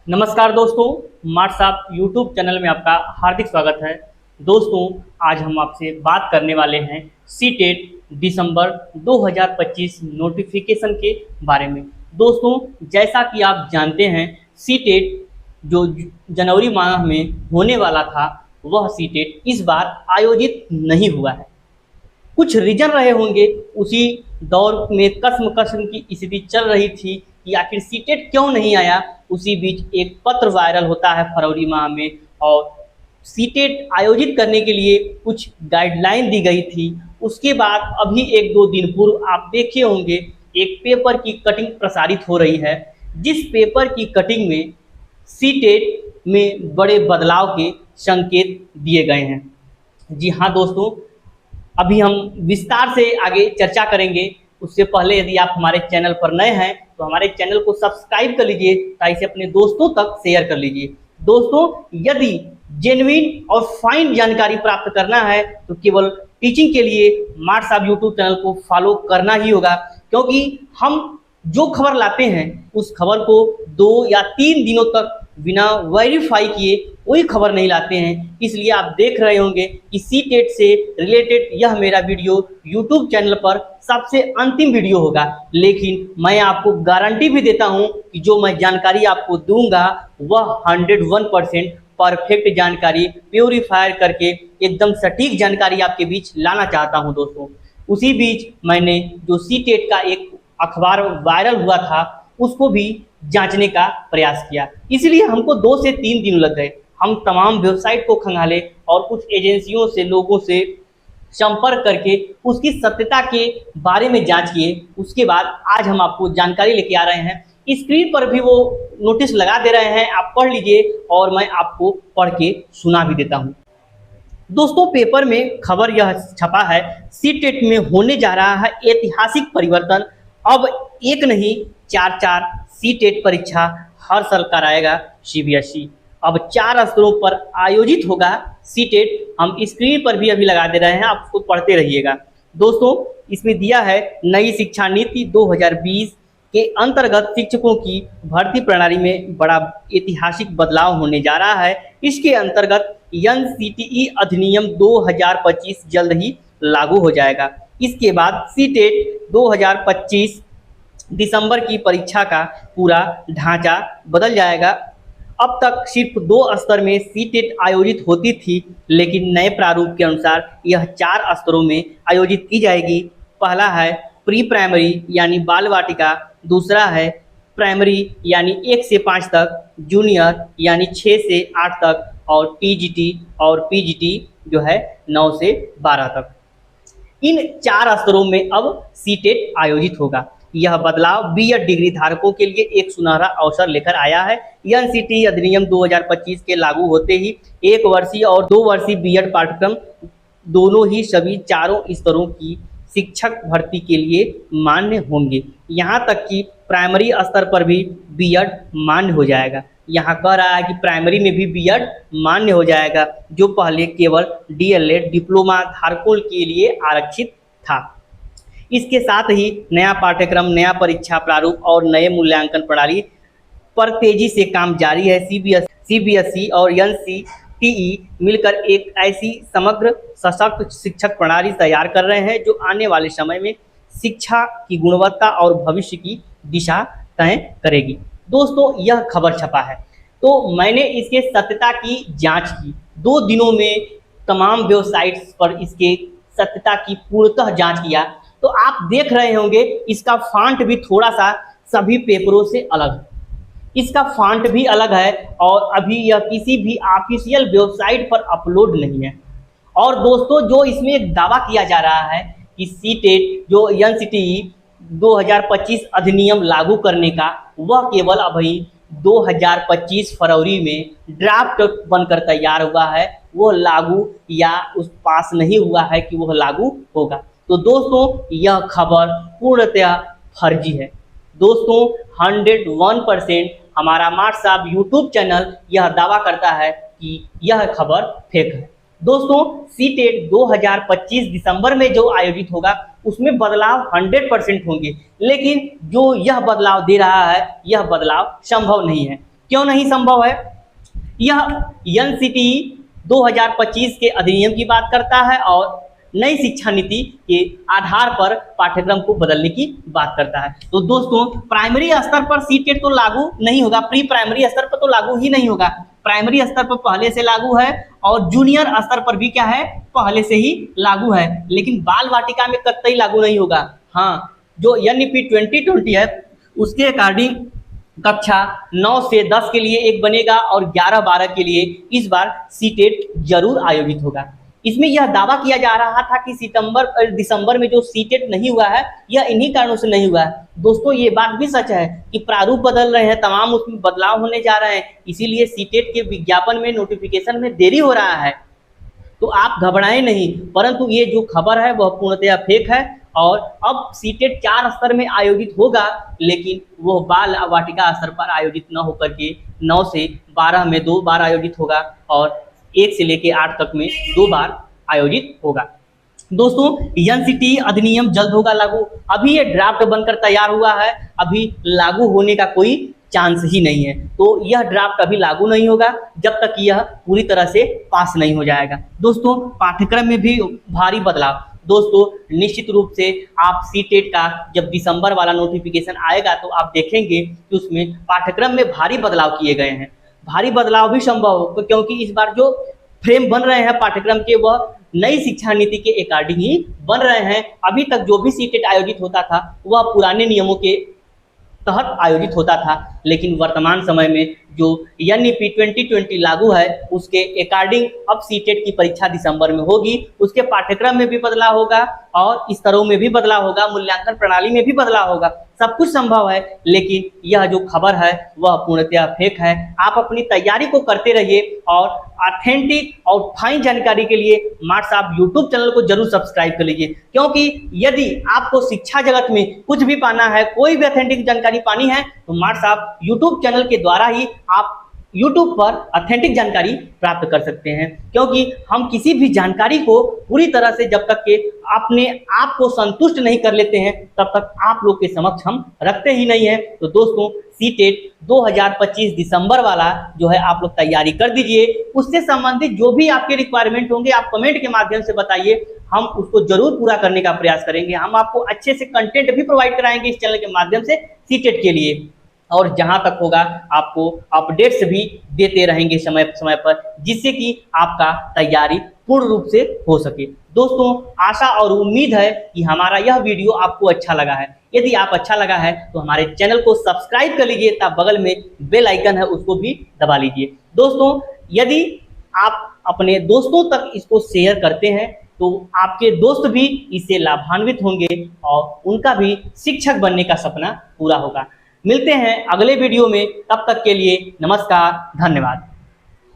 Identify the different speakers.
Speaker 1: नमस्कार दोस्तों, मार्क्स आप यूट्यूब चैनल में आपका हार्दिक स्वागत है। दोस्तों, आज हम आपसे बात करने वाले हैं सीटेट दिसंबर 2025 नोटिफिकेशन के बारे में। दोस्तों, जैसा कि आप जानते हैं, सीटेट जो जनवरी माह में होने वाला था, वह सीटेट इस बार आयोजित नहीं हुआ है। कुछ रीजन रहे होंगे। उसी दौर में कसम की स्थिति चल रही थी कि आखिर सीटेट क्यों नहीं आया। उसी बीच एक पत्र वायरल होता है फरवरी माह में, और सीटेट आयोजित करने के लिए कुछ गाइडलाइन दी गई थी। उसके बाद अभी एक दो दिन पूर्व आप देखे होंगे एक पेपर की कटिंग प्रसारित हो रही है, जिस पेपर की कटिंग में सीटेट में बड़े बदलाव के संकेत दिए गए हैं। जी हाँ दोस्तों, अभी हम विस्तार से आगे चर्चा करेंगे। उससे पहले यदि आप हमारे चैनल पर नए हैं तो हमारे चैनल को सब्सक्राइब कर लीजिए, ताकि इसे अपने दोस्तों तक शेयर कर लीजिए। दोस्तों, यदि जेन्युइन और फाइन जानकारी प्राप्त करना है तो केवल टीचिंग के लिए मार्क्स आप यूट्यूब चैनल को फॉलो करना ही होगा, क्योंकि हम जो खबर लाते हैं उस खबर को 2 या 3 दिनों तक बिना वेरीफाई किए कोई खबर नहीं लाते हैं। इसलिए आप देख रहे होंगे कि सीटेट से रिलेटेड यह मेरा वीडियो यूट्यूब चैनल पर सबसे अंतिम वीडियो होगा। लेकिन मैं आपको गारंटी भी देता हूं कि जो मैं जानकारी आपको दूंगा वह 101% परफेक्ट जानकारी प्योरीफायर करके एकदम सटीक जानकारी आपके बीच लाना चाहता हूं। दोस्तों, उसी बीच मैंने जो सीटेट का एक अखबार वायरल हुआ था उसको भी जांचने का प्रयास किया। इसलिए हमको 2 से 3 दिन लग गए। हम तमाम वेबसाइट को खंगाले और कुछ एजेंसियों से, लोगों से संपर्क करके उसकी सत्यता के बारे में जांच किए। उसके बाद आज हम आपको जानकारी लेके आ रहे हैं। स्क्रीन पर भी वो नोटिस लगा दे रहे हैं, आप पढ़ लीजिए और मैं आपको पढ़ के सुना भी देता हूँ। दोस्तों, पेपर में खबर यह छपा है, सीटेट में होने जा रहा है ऐतिहासिक परिवर्तन। अब एक नहीं 4 सीटेट परीक्षा हर साल कराएगा सीबीएसई। अब 4 स्तरों पर आयोजित होगा सीटेट। हम स्क्रीन पर भी अभी लगा दे रहे हैं, आप उसको पढ़ते रहिएगा। दोस्तों, इसमें दिया है नई शिक्षा नीति 2020 के अंतर्गत शिक्षकों की भर्ती प्रणाली में बड़ा ऐतिहासिक बदलाव होने जा रहा है। इसके अंतर्गत एनसीटीई अधिनियम 2025 जल्द ही लागू हो जाएगा। इसके बाद सीटेट 2025 दिसंबर की परीक्षा का पूरा ढांचा बदल जाएगा। अब तक सिर्फ 2 स्तर में सीटेट आयोजित होती थी, लेकिन नए प्रारूप के अनुसार यह 4 स्तरों में आयोजित की जाएगी। पहला है प्री प्राइमरी यानी बाल वाटिका, दूसरा है प्राइमरी यानी 1 से 5 तक, जूनियर यानी 6 से 8 तक, और टीजीटी और पीजीटी जो है 9 से 12 तक। इन 4 स्तरों में अब सीटेट आयोजित होगा। यह बदलाव बीएड डिग्री धारकों के लिए एक सुनहरा अवसर लेकर आया है। एनसीटीई अधिनियम 2025 के लागू होते ही 1 वर्षीय और 2 वर्षीय बीएड पाठ्यक्रम दोनों ही सभी 4 स्तरों की शिक्षक भर्ती के लिए मान्य होंगे। यहाँ तक कि प्राइमरी स्तर पर भी बीएड मान्य हो जाएगा। यहाँ कह रहा है कि प्राइमरी में भी बीएड मान्य हो जाएगा, जो पहले केवल डीएलएड डिप्लोमा धारकों के लिए आरक्षित था। इसके साथ ही नया पाठ्यक्रम, नया परीक्षा प्रारूप और नए मूल्यांकन प्रणाली पर तेजी से काम जारी है। सीबीएसई और एनसीटीई मिलकर एक ऐसी समग्र सशक्त शिक्षक प्रणाली तैयार कर रहे हैं जो आने वाले समय में शिक्षा की गुणवत्ता और भविष्य की दिशा तय करेगी। दोस्तों, यह खबर छपा है तो मैंने इसके सत्यता की जांच की। 2 दिनों में तमाम वेबसाइट्स पर इसके सत्यता की पूर्णतः जांच किया, तो आप देख रहे होंगे इसका फॉन्ट भी थोड़ा सा सभी पेपरों से अलग है। इसका फॉन्ट भी अलग है और अभी यह किसी भी ऑफिशियल वेबसाइट पर अपलोड नहीं है। और दोस्तों, जो इसमें एक दावा किया जा रहा है कि सीटेट जो एनसीटीई 2025 अधिनियम लागू करने का, वह केवल अभी 2025 फरवरी में ड्राफ्ट बनकर तैयार हुआ है। वो लागू या उस पास नहीं हुआ है कि वह लागू होगा। तो दोस्तों, यह खबर पूर्णतः फर्जी है। दोस्तों, 101% हमारा मार्क्स आप यूट्यूब चैनल यह दावा करता है कि यह खबर फेक है। दोस्तों, सीटेट 2025 दिसंबर में जो आयोजित होगा उसमें बदलाव 100% होंगे, लेकिन जो यह बदलाव दे रहा है यह बदलाव संभव नहीं है। क्यों नहीं संभव है? यह एनसीटीई 2025 के अधिनियम की बात करता है और नई शिक्षा नीति के आधार पर पाठ्यक्रम को बदलने की बात करता है। तो दोस्तों, प्राइमरी स्तर पर सीटेट तो लागू नहीं होगा, प्री प्राइमरी स्तर पर तो लागू ही नहीं होगा। प्राइमरी स्तर पर पहले से लागू है और जूनियर स्तर पर भी क्या है, पहले से ही लागू है, लेकिन बाल वाटिका में कतई लागू नहीं होगा। हाँ, जो एनईपी 2020 है उसके अकॉर्डिंग कक्षा 9 से 10 के लिए एक बनेगा और 11-12 के लिए इस बार सीटेट जरूर आयोजित होगा। इसमें यह दावा किया जा रहा था कि दिसंबर में जो सीटेट नहीं हुआ है यह इन्हीं कारणों से नहीं हुआ है। दोस्तों, ये बात भी सच है कि प्रारूप बदल रहे हैं, तमाम उसमें बदलाव होने जा रहे हैं, इसीलिए सीटेट के विज्ञापन में, नोटिफिकेशन में देरी हो रहा है। तो आप घबराएं नहीं, परंतु ये जो खबर है वह पूर्णतः फेक है और अब सीटेट 4 स्तर में आयोजित होगा, लेकिन वो बाल वाटिका स्तर पर आयोजित न होकर के 9 से 12 में 2 बार आयोजित होगा और 1 से लेकर 8 तक में 2 बार आयोजित होगा। दोस्तों, एनसीटीई अधिनियम जल्द होगा लागू। अभी ये ड्राफ्ट बनकर तैयार हुआ है, अभी लागू होने का कोई चांस ही नहीं है। तो यह ड्राफ्ट अभी लागू नहीं होगा जब तक यह पूरी तरह से पास नहीं हो जाएगा। दोस्तों, पाठ्यक्रम में भी भारी बदलाव। दोस्तों, निश्चित रूप से आप सीटेट का जब दिसंबर वाला नोटिफिकेशन आएगा तो आप देखेंगे कि उसमें पाठ्यक्रम में भारी बदलाव किए गए हैं। भारी बदलाव भी संभव हो क्योंकि इस बार जो फ्रेम बन रहे हैं पाठ्यक्रम के वह नई शिक्षा नीति के अकॉर्डिंग ही बन रहे हैं। अभी तक जो भी सीटेट आयोजित होता था वह पुराने नियमों के तहत आयोजित होता था, लेकिन वर्तमान समय में जो एनईपी 2020 लागू है उसके अकॉर्डिंग अब सीटेट की परीक्षा दिसंबर में होगी। उसके पाठ्यक्रम में भी बदलाव होगा और स्तरों में भी बदलाव होगा, मूल्यांकन प्रणाली में भी बदलाव होगा। सब कुछ संभव है, लेकिन यह जो खबर है वह पूर्णतः फेक है। आप अपनी तैयारी को करते रहिए और ऑथेंटिक और फाइन जानकारी के लिए मार्ट साहब यूट्यूब चैनल को जरूर सब्सक्राइब कर लीजिए, क्योंकि यदि आपको शिक्षा जगत में कुछ भी पाना है, कोई भी ऑथेंटिक जानकारी पानी है तो मार्ट साहब यूट्यूब चैनल के द्वारा ही आप YouTube पर ऑथेंटिक जानकारी प्राप्त कर सकते हैं। क्योंकि हम किसी भी जानकारी को पूरी तरह से जब तक के अपने आप को संतुष्ट नहीं कर लेते हैं तब तक आप लोग के समक्ष हम रखते ही नहीं है। तो दोस्तों, सीटेट 2025 दिसंबर वाला जो है आप लोग तैयारी कर दीजिए। उससे संबंधित जो भी आपके रिक्वायरमेंट होंगे आप कमेंट के माध्यम से बताइए, हम उसको जरूर पूरा करने का प्रयास करेंगे। हम आपको अच्छे से कंटेंट भी प्रोवाइड कराएंगे इस चैनल के माध्यम से सीटेट के लिए, और जहां तक होगा आपको अपडेट्स भी देते रहेंगे समय समय पर, जिससे कि आपका तैयारी पूर्ण रूप से हो सके। दोस्तों, आशा और उम्मीद है कि हमारा यह वीडियो आपको अच्छा लगा है। यदि आप अच्छा लगा है तो हमारे चैनल को सब्सक्राइब कर लीजिए, तब बगल में बेल आइकन है उसको भी दबा लीजिए। दोस्तों, यदि आप अपने दोस्तों तक इसको शेयर करते हैं तो आपके दोस्त भी इससे लाभान्वित होंगे और उनका भी शिक्षक बनने का सपना पूरा होगा। मिलते हैं अगले वीडियो में, तब तक के लिए नमस्कार, धन्यवाद।